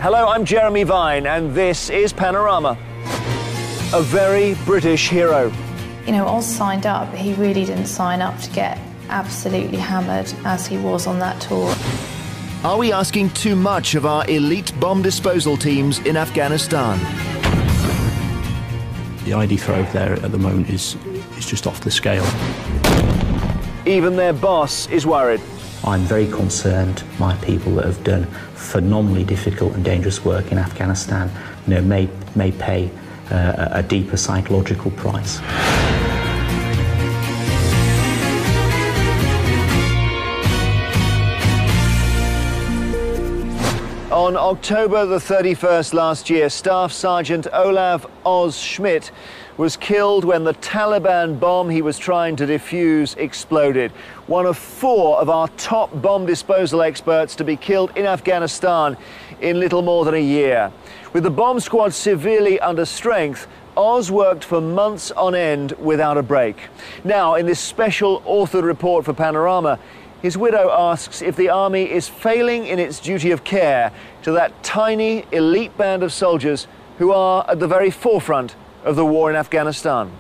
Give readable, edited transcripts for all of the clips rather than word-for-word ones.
Hello, I'm Jeremy Vine, and this is Panorama. A very British hero. You know, Oz signed up, but he really didn't sign up to get absolutely hammered as he was on that tour. Are we asking too much of our elite bomb disposal teams in Afghanistan? The ID threat over there at the moment is just off the scale. Even their boss is worried. I'm very concerned my people that have done phenomenally difficult and dangerous work in Afghanistan, you know, may pay a deeper psychological price. On October the 31st last year, Staff Sergeant Olav Oz Schmidt was killed when the Taliban bomb he was trying to defuse exploded. One of 4 of our top bomb disposal experts to be killed in Afghanistan in little more than a year. With the bomb squad severely under strength, Oz worked for months on end without a break. Now, in this special authored report for Panorama, his widow asks if the army is failing in its duty of care to that tiny elite band of soldiers who are at the very forefront of the war in Afghanistan.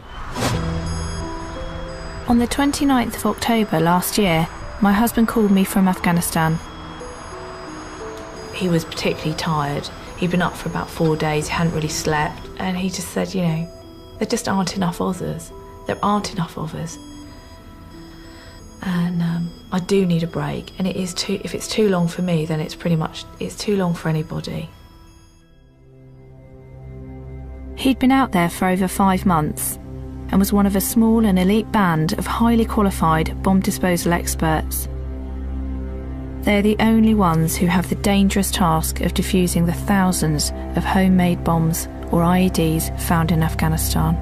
On the 29th of October last year, my husband called me from Afghanistan. He was particularly tired. He'd been up for about 4 days, he hadn't really slept, and he just said, you know, there just aren't enough others. There aren't enough of us. And I do need a break, and if it's too long for me, then it's too long for anybody. He'd been out there for over 5 months and was one of a small and elite band of highly qualified bomb disposal experts. They're the only ones who have the dangerous task of defusing the thousands of homemade bombs or IEDs found in Afghanistan.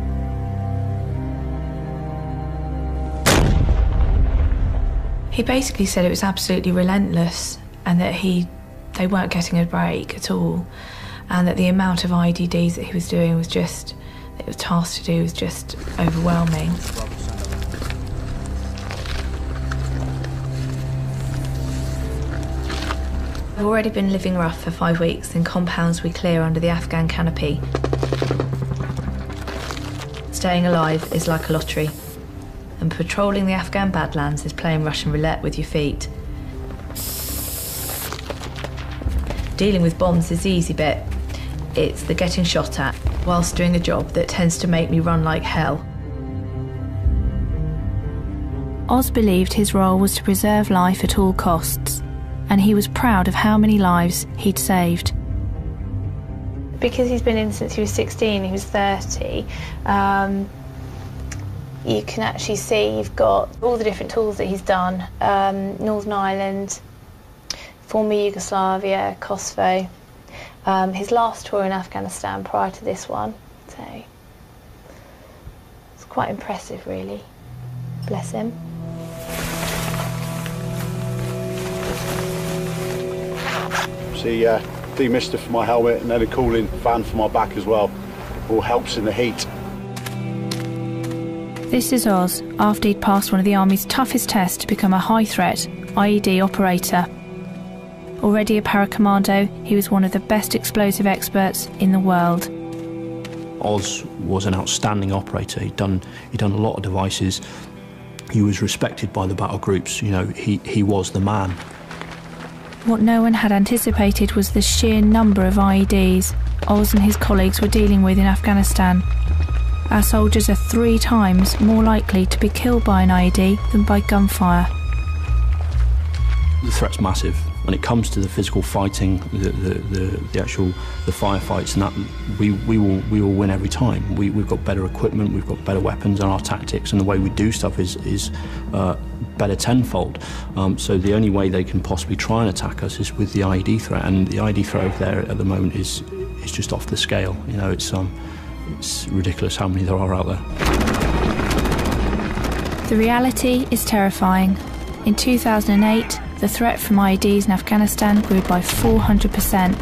He basically said it was absolutely relentless and that they weren't getting a break at all, and that the amount of IEDs that he was doing was just, that it was tasked to do was just overwhelming. I've already been living rough for 5 weeks in compounds we clear under the Afghan canopy. Staying alive is like a lottery, and patrolling the Afghan badlands is playing Russian roulette with your feet. Dealing with bombs is the easy bit. It's the getting shot at whilst doing a job that tends to make me run like hell. Oz believed his role was to preserve life at all costs, and he was proud of how many lives he'd saved. Because he's been in since he was 16, he was 30, you can actually see you've got all the different tours that he's done. Northern Ireland, former Yugoslavia, Kosovo. His last tour in Afghanistan prior to this one. So it's quite impressive, really. Bless him. See, demister for my helmet and then a cooling fan for my back as well. All helps in the heat. This is Oz after he'd passed one of the Army's toughest tests to become a high-threat IED operator. Already a paracommando, he was one of the best explosive experts in the world. Oz was an outstanding operator. He'd done a lot of devices. He was respected by the battle groups. You know, he was the man. What no one had anticipated was the sheer number of IEDs Oz and his colleagues were dealing with in Afghanistan. Our soldiers are 3 times more likely to be killed by an IED than by gunfire. The threat's massive. When it comes to the physical fighting, the firefights, and that, we will win every time. We've got better equipment, we've got better weapons, and our tactics and the way we do stuff is better tenfold. So the only way they can possibly try and attack us is with the IED threat, and the IED threat over there at the moment is just off the scale. You know, it's ridiculous how many there are out there. The reality is terrifying. In 2008, the threat from IEDs in Afghanistan grew by 400%.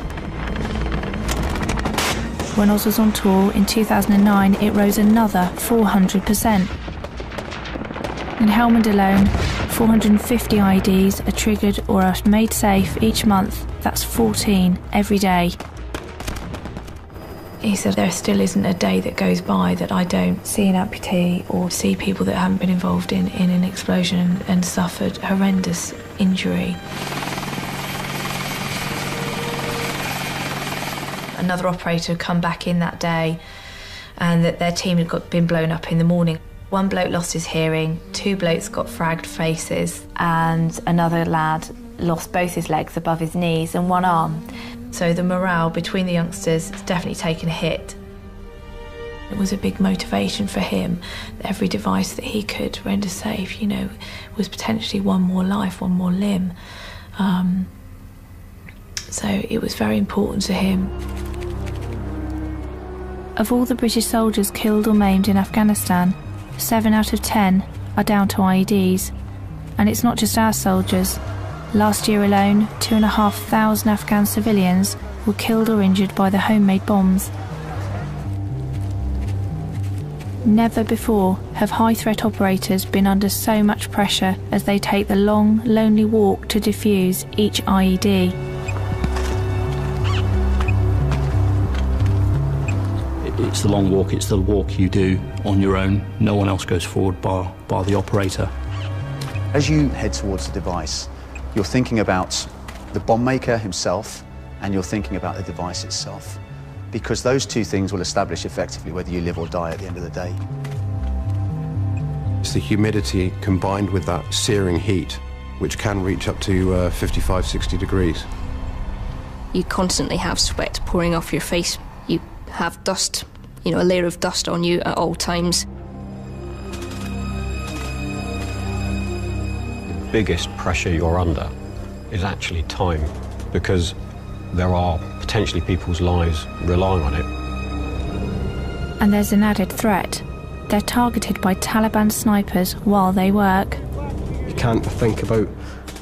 When Oz was on tour in 2009, it rose another 400%. In Helmand alone, 450 IEDs are triggered or are made safe each month. That's 14 every day. He said there still isn't a day that goes by that I don't see an amputee or see people that haven't been involved in an explosion and suffered horrendous injury. Another operator had come back in that day and that their team had been blown up in the morning. One bloke lost his hearing, 2 blokes got fragged faces, and another lad lost both his legs above his knees and 1 arm. So the morale between the youngsters has definitely taken a hit. It was a big motivation for him. Every device that he could render safe, you know, was potentially one more life, one more limb. So it was very important to him. Of all the British soldiers killed or maimed in Afghanistan, 7 out of 10 are down to IEDs. And it's not just our soldiers. Last year alone, 2,500 Afghan civilians were killed or injured by the homemade bombs. Never before have high-threat operators been under so much pressure as they take the long, lonely walk to defuse each IED. It's the long walk, it's the walk you do on your own. No one else goes forward bar the operator. As you head towards the device, you're thinking about the bomb maker himself and you're thinking about the device itself, because those 2 things will establish effectively whether you live or die at the end of the day. It's the humidity combined with that searing heat, which can reach up to 55, 60 degrees. You constantly have sweat pouring off your face. You have dust, you know, a layer of dust on you at all times. Biggest pressure you're under is actually time, because there are potentially people's lives relying on it. And there's an added threat. They're targeted by Taliban snipers while they work. You can't think about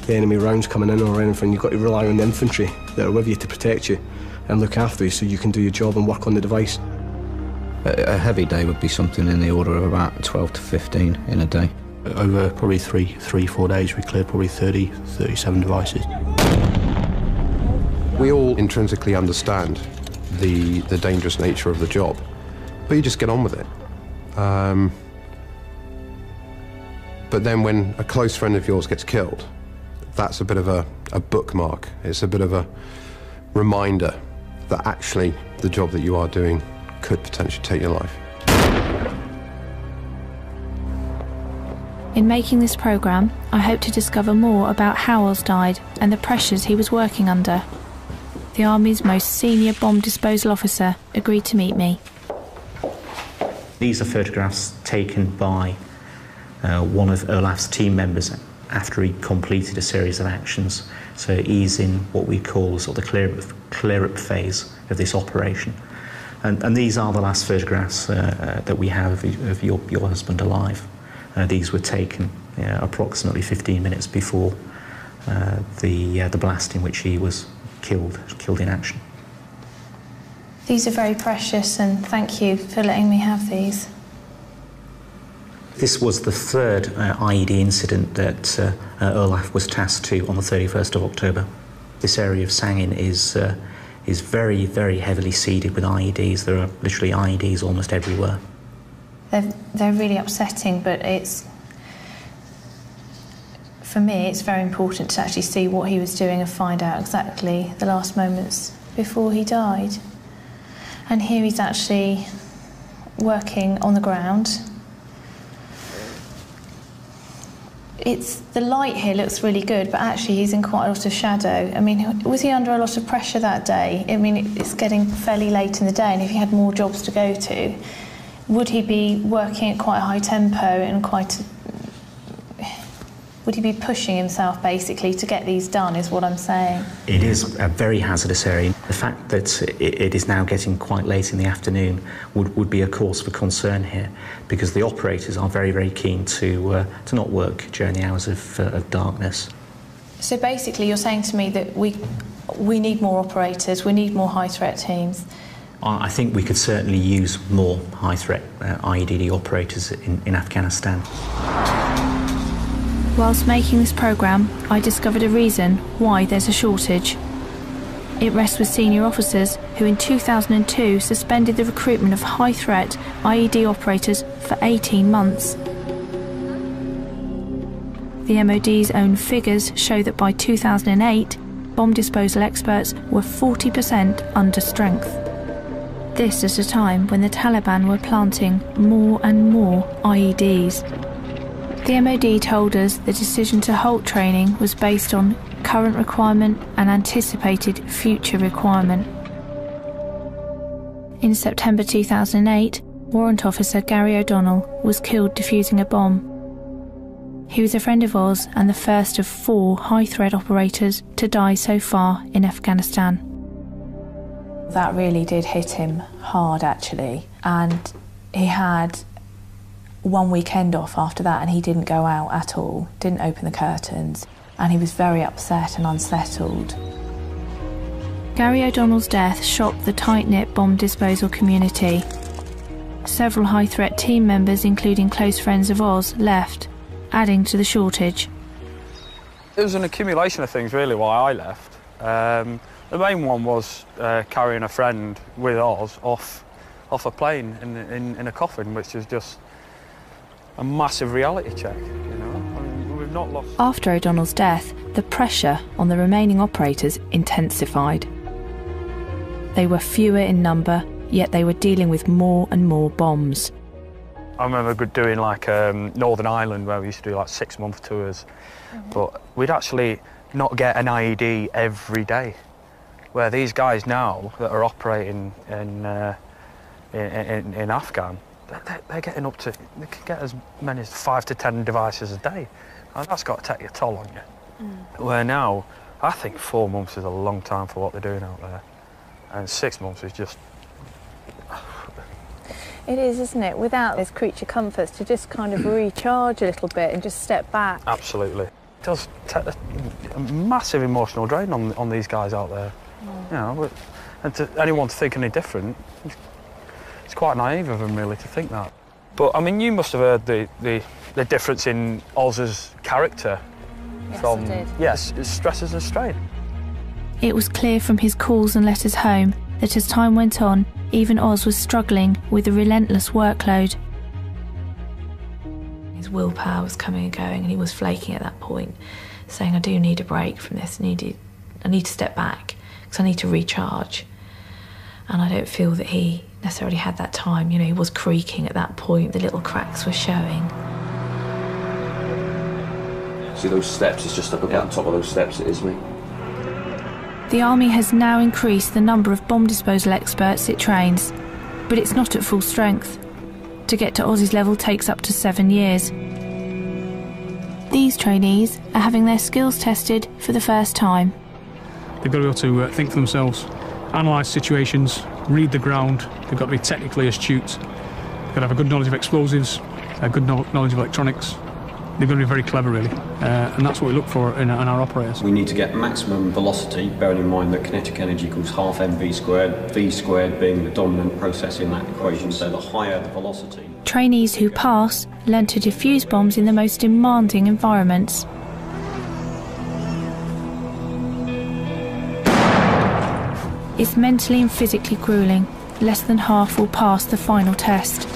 the enemy rounds coming in or anything. You've got to rely on the infantry that are with you to protect you and look after you so you can do your job and work on the device. A heavy day would be something in the order of about 12 to 15 in a day. Over probably 3-4 days, we cleared probably 37 devices. We all intrinsically understand the dangerous nature of the job, but you just get on with it. But then when a close friend of yours gets killed, that's a bit of a bookmark. It's a bit of a reminder that actually the job that you are doing could potentially take your life. In making this programme, I hope to discover more about how Oz died and the pressures he was working under. The Army's most senior bomb disposal officer agreed to meet me. These are photographs taken by one of Olaf's team members after he completed a series of actions. So he's in what we call sort of the clear-up phase of this operation. And these are the last photographs that we have of your husband alive. These were taken approximately 15 minutes before the blast in which he was killed in action. These are very precious, and thank you for letting me have these. This was the 3rd IED incident that Olaf was tasked to on the 31st of October. This area of Sangin is very, very heavily seeded with IEDs. There are literally IEDs almost everywhere. They're really upsetting, but for me, it's very important to actually see what he was doing and find out exactly the last moments before he died. And here he's actually working on the ground. The light here looks really good, but actually he's in quite a lot of shadow. I mean, was he under a lot of pressure that day? I mean, it's getting fairly late in the day, and if he had more jobs to go to, would he be working at quite a high tempo and would he be pushing himself basically to get these done, is what I'm saying? It is a very hazardous area. The fact that it is now getting quite late in the afternoon would be a cause for concern here, because the operators are very, very keen to not work during the hours of darkness. So basically you're saying to me that we need more operators, we need more high-threat teams. I think we could certainly use more high-threat IED operators in Afghanistan. Whilst making this programme, I discovered a reason why there's a shortage. It rests with senior officers who in 2002 suspended the recruitment of high-threat IED operators for 18 months. The MOD's own figures show that by 2008, bomb disposal experts were 40% under strength. This at a time when the Taliban were planting more and more IEDs. The MOD told us the decision to halt training was based on current requirement and anticipated future requirement. In September 2008, Warrant Officer Gary O'Donnell was killed defusing a bomb. He was a friend of Oz and the first of 4 high-threat operators to die so far in Afghanistan. That really did hit him hard, actually, and he had 1 weekend off after that and he didn't go out at all, didn't open the curtains, and he was very upset and unsettled. Gary O'Donnell's death shocked the tight-knit bomb disposal community. Several high-threat team members, including close friends of Oz, left, adding to the shortage. It was an accumulation of things, really, why I left. The main one was carrying a friend with Oz off a plane in a coffin, which was just a massive reality check, you know. I mean, we've not lost... After O'Donnell's death, the pressure on the remaining operators intensified. They were fewer in number, yet they were dealing with more and more bombs. I remember doing like Northern Ireland, where we used to do like 6-month tours, but we'd actually not get an IED every day. Where these guys now that are operating in Afghan, they're getting up to, they can get as many as 5 to 10 devices a day. And that's got to take a toll on you. Where now, I think 4 months is a long time for what they're doing out there. And 6 months is just... It is, isn't it? Without this creature comforts, to just kind of recharge a little bit and just step back. Absolutely. It does take a massive emotional drain on these guys out there. You know, and to anyone to think any different, it's quite naive of them really to think that. But I mean, you must have heard the difference in Oz's character. Yes, from I did. Yes, stresses and strain. It was clear from his calls and letters home that as time went on, even Oz was struggling with the relentless workload. His willpower was coming and going, and he was flaking at that point, saying, I do need a break from this, I need to step back, because I need to recharge. And I don't feel that he necessarily had that time. You know, he was creaking at that point, the little cracks were showing. See those steps? It's just up at the top of those steps, it is me. The Army has now increased the number of bomb disposal experts it trains, but it's not at full strength. To get to Oz's level takes up to 7 years. These trainees are having their skills tested for the first time. They've got to be able to think for themselves, analyse situations, read the ground. They've got to be technically astute. They've got to have a good knowledge of explosives, a good knowledge of electronics. They've got to be very clever, really, and that's what we look for in our operators. We need to get maximum velocity, bearing in mind that kinetic energy equals half mv squared, v squared being the dominant process in that equation, so the higher the velocity. Trainees who pass learn to defuse bombs in the most demanding environments. It's mentally and physically gruelling. Less than half will pass the final test.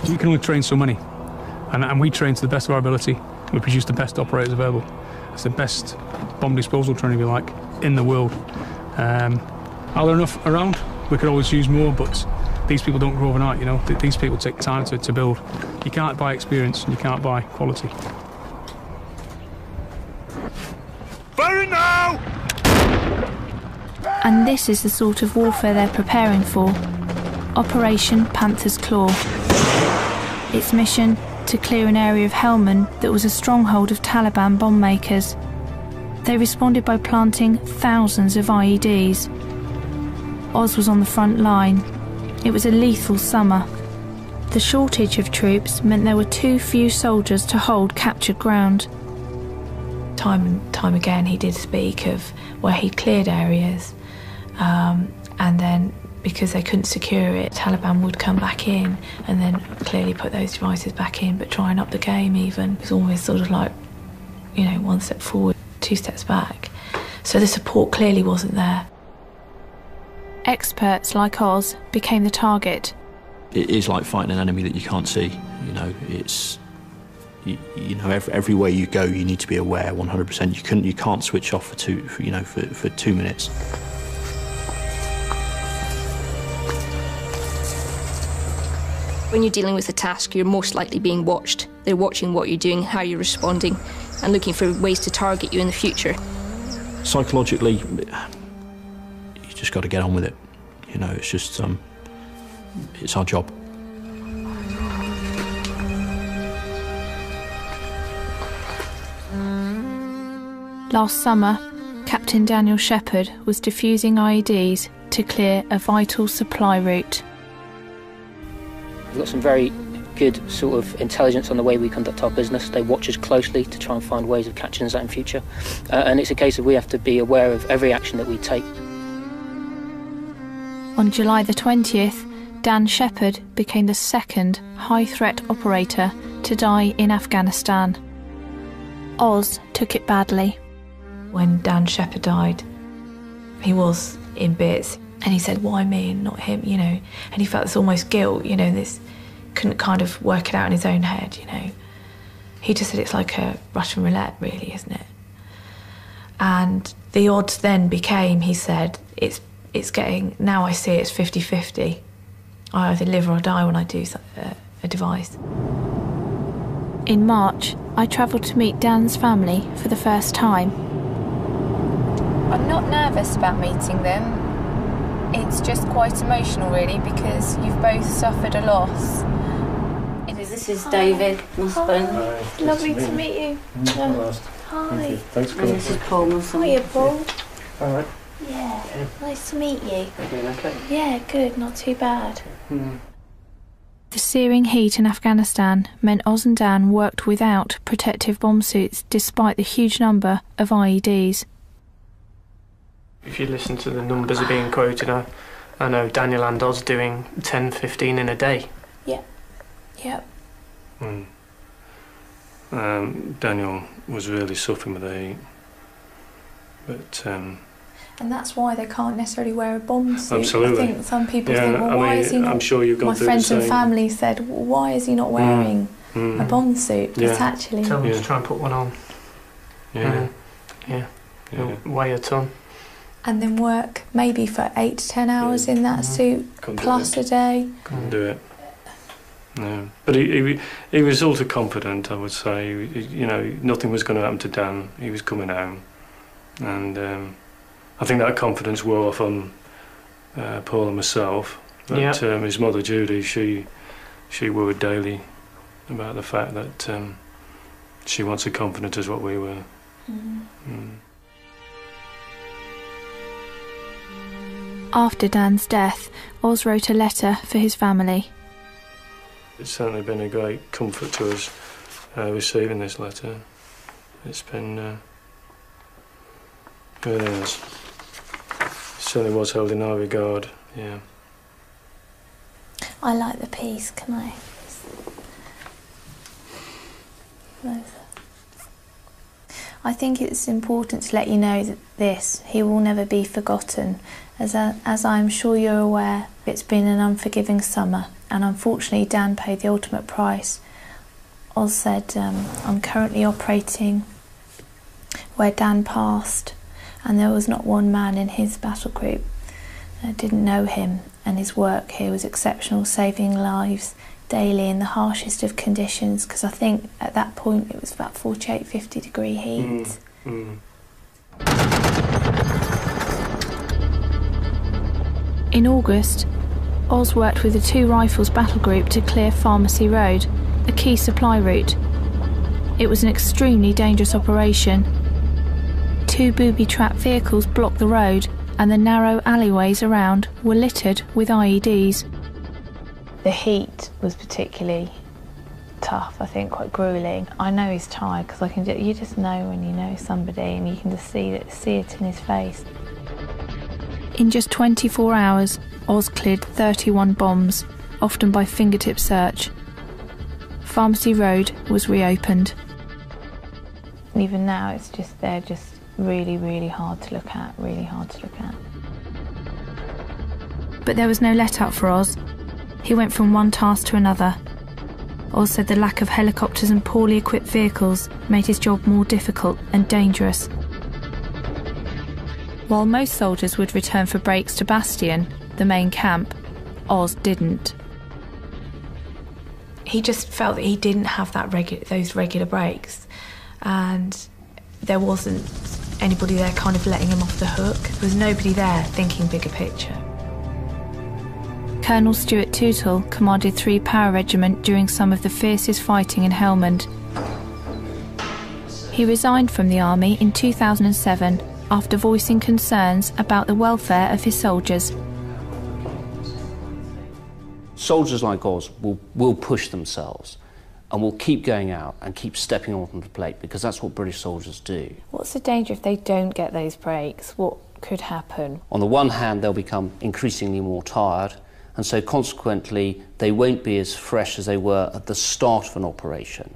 You can only train so many, and we train to the best of our ability. We produce the best operators available. It's the best bomb disposal training, if you like, in the world. Are there enough around? We could always use more, but these people don't grow overnight, you know. These people take time to build. You can't buy experience, and you can't buy quality. Firing now! And this is the sort of warfare they're preparing for. Operation Panther's Claw. Its mission, to clear an area of Helmand that was a stronghold of Taliban bomb makers. They responded by planting thousands of IEDs. Oz was on the front line. It was a lethal summer. The shortage of troops meant there were too few soldiers to hold captured ground. Time and time again he did speak of where he'd cleared areas, and then because they couldn't secure it, Taliban would come back in and then clearly put those devices back in, but try and up the game even. It was always sort of like, you know, 1 step forward, 2 steps back. So the support clearly wasn't there. Experts like Oz became the target. It is like fighting an enemy that you can't see. You know, it's everywhere you go, you need to be aware 100%. You can't switch off for 2 minutes. When you're dealing with a task, you're most likely being watched. They're watching what you're doing, how you're responding, and looking for ways to target you in the future. Psychologically, you just got to get on with it. You know, it's just, it's our job. Last summer, Captain Daniel Shepherd was defusing IEDs to clear a vital supply route. We've got some very good sort of intelligence on the way we conduct our business. They watch us closely to try and find ways of catching us out in future. And it's a case of we have to be aware of every action that we take. On July the 20th, Dan Shepherd became the second high-threat operator to die in Afghanistan. Oz took it badly. When Dan Shepherd died, he was in bits. And he said, why me and not him, you know? And he felt this almost guilt, you know, this couldn't kind of work it out in his own head, you know? He just said it's like a Russian roulette, really, isn't it? And the odds then became, he said, it's getting, now I see it's 50-50. I either live or I die when I do a device. In March, I travelled to meet Dan's family for the first time. I'm not nervous about meeting them. It's just quite emotional, really, because you've both suffered a loss. This is David, my husband. Hi. Lovely to meet you. Hi. Thanks for coming. This is Paul, my son. Hiya, Paul. All right. Yeah, nice to meet you. Doing okay? Yeah, good, not too bad. The searing heat in Afghanistan meant Oz and Dan worked without protective bomb suits despite the huge number of IEDs. If you listen to the numbers are being quoted, I know Daniel and Oz doing 10, 15 in a day. Yeah. Yep. Daniel was really suffering with the heat, but and that's why they can't necessarily wear a bomb suit. Absolutely. I think some people think, well, why is he not? I'm sure you've gone my through friends the and same. family said, well, why is he not wearing a bomb suit? But actually, tell them to try and put one on. Yeah. It'll weigh a ton. And then work maybe for 8 to 10 hours in that suit, plus a day. Couldn't do it. No, but he was ultra confident. I would say, you know, nothing was going to happen to Dan. He was coming home, and I think that confidence wore off on Paul and myself. But his mother Judy, she worried daily about the fact that she wasn't as confident as what we were. After Dan's death, Oz wrote a letter for his family. It's certainly been a great comfort to us receiving this letter. It's been really is. It certainly was held in high regard, yeah. I like the piece, can I? I think it's important to let you know that he will never be forgotten. As I'm sure you're aware, it's been an unforgiving summer, and unfortunately Dan paid the ultimate price. Oz said, I'm currently operating where Dan passed, and there was not one man in his battle group that didn't know him, and his work here was exceptional, saving lives daily in the harshest of conditions, because I think at that point it was about 48, 50 degree heat. In August, Oz worked with the 2 Rifles battle group to clear Pharmacy Road, a key supply route. It was an extremely dangerous operation. 2 booby-trapped vehicles blocked the road, and the narrow alleyways around were littered with IEDs. The heat was particularly tough, I think, quite gruelling. I know he's tired because you just know when you know somebody, and you can just see it in his face. In just 24 hours, Oz cleared 31 bombs, often by fingertip search. Pharmacy Road was reopened. Even now, they're just really, really hard to look at, really hard to look at. But there was no let-up for Oz. He went from one task to another. Oz said the lack of helicopters and poorly equipped vehicles made his job more difficult and dangerous. While most soldiers would return for breaks to Bastion, the main camp, Oz didn't. He just felt that he didn't have those regular breaks, and there wasn't anybody there kind of letting him off the hook. There was nobody there thinking bigger picture. Colonel Stuart Tootle commanded 3 Power Regiment during some of the fiercest fighting in Helmand. He resigned from the army in 2007 after voicing concerns about the welfare of his soldiers. Soldiers like Oz will push themselves and will keep going out and keep stepping onto the plate, because that's what British soldiers do. What's the danger if they don't get those breaks? What could happen? On the one hand, they'll become increasingly more tired, and so consequently they won't be as fresh as they were at the start of an operation.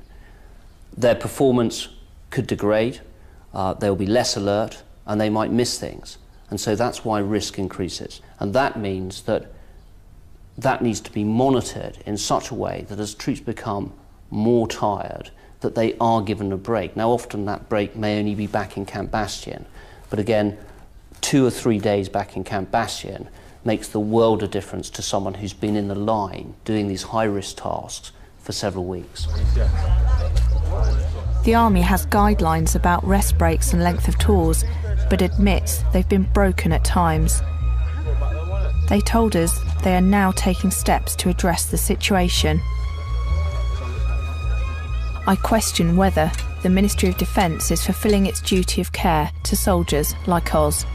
Their performance could degrade, they'll be less alert, and they might miss things. And so that's why risk increases. And that means that needs to be monitored in such a way that as troops become more tired, that they are given a break. Now, often that break may only be back in Camp Bastion, but again, 2 or 3 days back in Camp Bastion makes the world of difference to someone who's been in the line doing these high-risk tasks for several weeks. The Army has guidelines about rest breaks and length of tours, but admits they've been broken at times. They told us they are now taking steps to address the situation. I question whether the Ministry of Defence is fulfilling its duty of care to soldiers like Oz.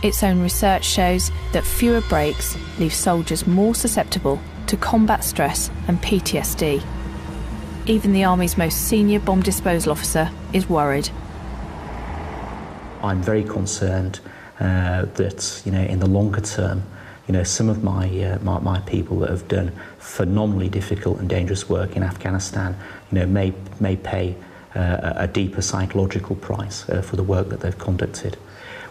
Its own research shows that fewer breaks leave soldiers more susceptible to combat stress and PTSD. Even the Army's most senior bomb disposal officer is worried. I'm very concerned that, in the longer term, some of my people that have done phenomenally difficult and dangerous work in Afghanistan, may pay a deeper psychological price for the work that they've conducted.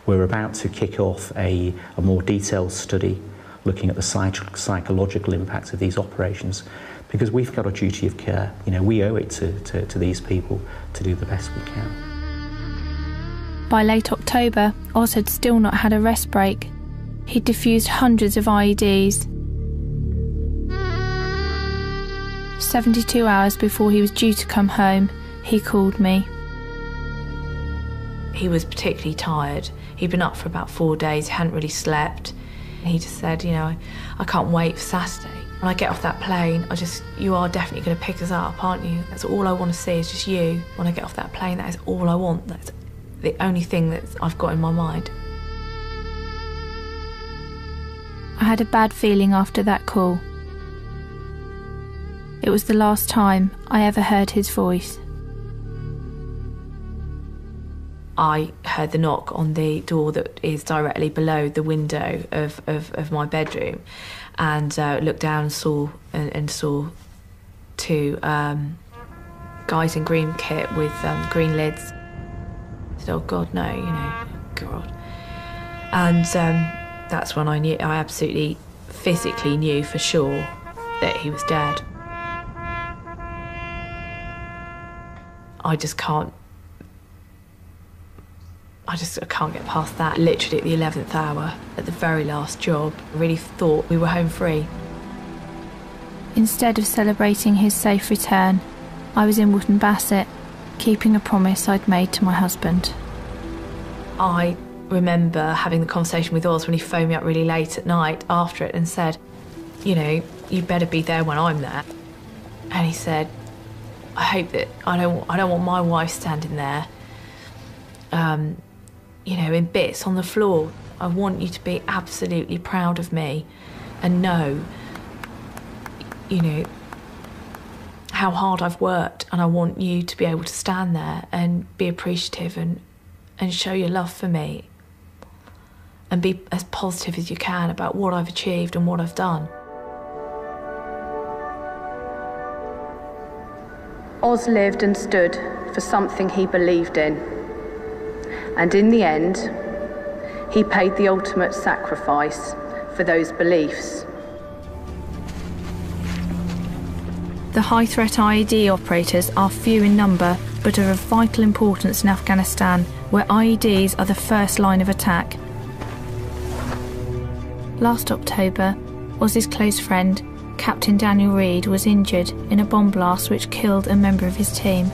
We're about to kick off a more detailed study looking at the psychological impact of these operations, because we've got a duty of care. We owe it to these people to do the best we can. By late October, Oz had still not had a rest break. He'd defused hundreds of IEDs. 72 hours before he was due to come home, he called me. He was particularly tired. He'd been up for about 4 days, hadn't really slept. He just said, I can't wait for Saturday. When I get off that plane, you are definitely going to pick us up, aren't you? That's all I want to see is just you. When I get off that plane, that is all I want. That's the only thing that I've got in my mind. I had a bad feeling after that call. It was the last time I ever heard his voice. I heard the knock on the door that is directly below the window of my bedroom, and looked down and saw 2 guys in green kit with green lids. I said, "Oh God, no, God." And that's when I absolutely physically knew for sure that he was dead. I can't get past that. Literally at the 11th hour, at the very last job, I really thought we were home free. Instead of celebrating his safe return, I was in Wootton Bassett, keeping a promise I'd made to my husband. I remember having the conversation with Oz when he phoned me up really late at night after it and said, you better be there when I'm there. And he said, I hope that I don't want my wife standing there, in bits on the floor. I want you to be absolutely proud of me and know, how hard I've worked, and I want you to be able to stand there and be appreciative and show your love for me and be as positive as you can about what I've achieved and what I've done. Oz lived and stood for something he believed in. And in the end, he paid the ultimate sacrifice for those beliefs. The high-threat IED operators are few in number, but are of vital importance in Afghanistan, where IEDs are the first line of attack. Last October, Oz's close friend, Captain Daniel Reid, was injured in a bomb blast which killed a member of his team.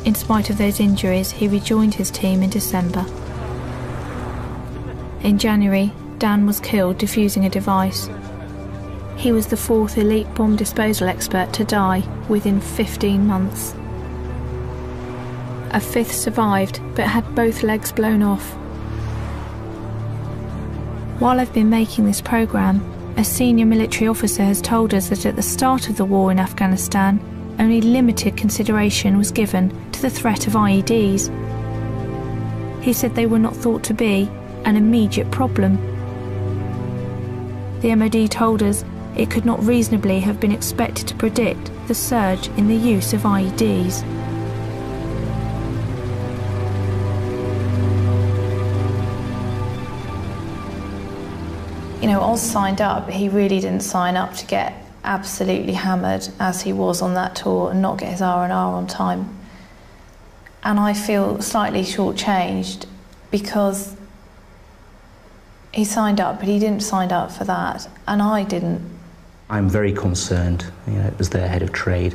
In spite of those injuries, he rejoined his team in December. In January, Dan was killed defusing a device. He was the 4th elite bomb disposal expert to die within 15 months. A 5th survived, but had both legs blown off. While I've been making this programme, a senior military officer has told us that at the start of the war in Afghanistan, only limited consideration was given to the threat of IEDs. He said they were not thought to be an immediate problem. The MOD told us it could not reasonably have been expected to predict the surge in the use of IEDs. You know, Oz signed up, but he really didn't sign up to get absolutely hammered as he was on that tour and not get his R&R on time. And I feel slightly shortchanged because he signed up, but he didn't sign up for that, and I didn't. I'm very concerned, as their head of trade,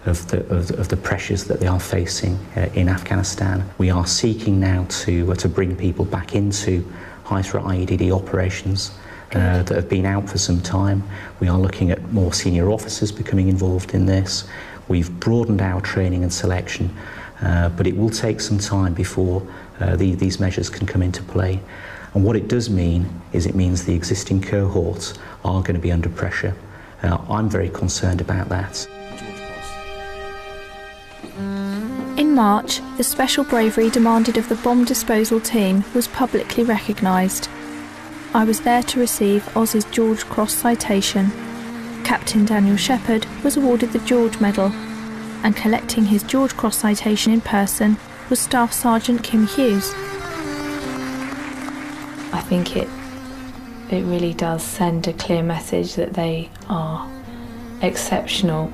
of the pressures that they are facing in Afghanistan. We are seeking now to bring people back into high-threat IED operations that have been out for some time. We are looking at more senior officers becoming involved in this. We've broadened our training and selection, but it will take some time before these measures can come into play. And what it does mean is it means the existing cohorts are going to be under pressure. I'm very concerned about that. In March, the special bravery demanded of the bomb disposal team was publicly recognised. I was there to receive Oz's George Cross citation. Captain Daniel Shepherd was awarded the George Medal, and collecting his George Cross citation in person was Staff Sergeant Kim Hughes. I think it really does send a clear message that they are exceptional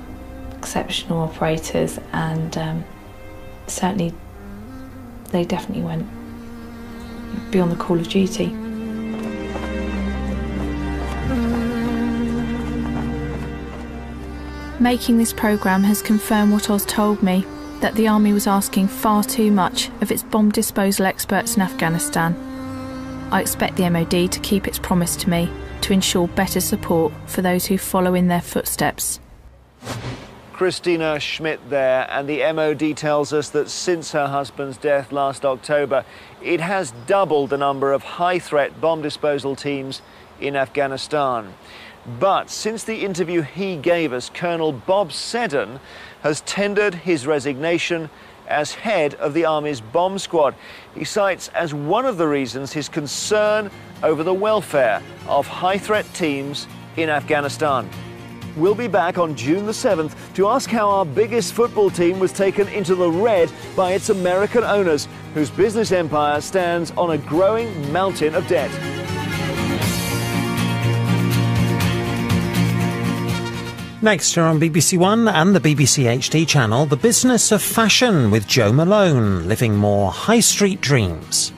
operators, and certainly they definitely went beyond the call of duty. Making this programme has confirmed what Oz told me, that the Army was asking far too much of its bomb disposal experts in Afghanistan. I expect the MOD to keep its promise to me to ensure better support for those who follow in their footsteps. Christina Schmidt there, and the MOD tells us that since her husband's death last October, it has doubled the number of high-threat bomb disposal teams in Afghanistan. But since the interview he gave us, Colonel Bob Seddon has tendered his resignation as head of the Army's bomb squad. He cites as one of the reasons his concern over the welfare of high-threat teams in Afghanistan. We'll be back on June the 7th to ask how our biggest football team was taken into the red by its American owners, whose business empire stands on a growing mountain of debt. Next year on BBC One and the BBC HD channel, The Business of Fashion with Joe Malone, living more high street dreams.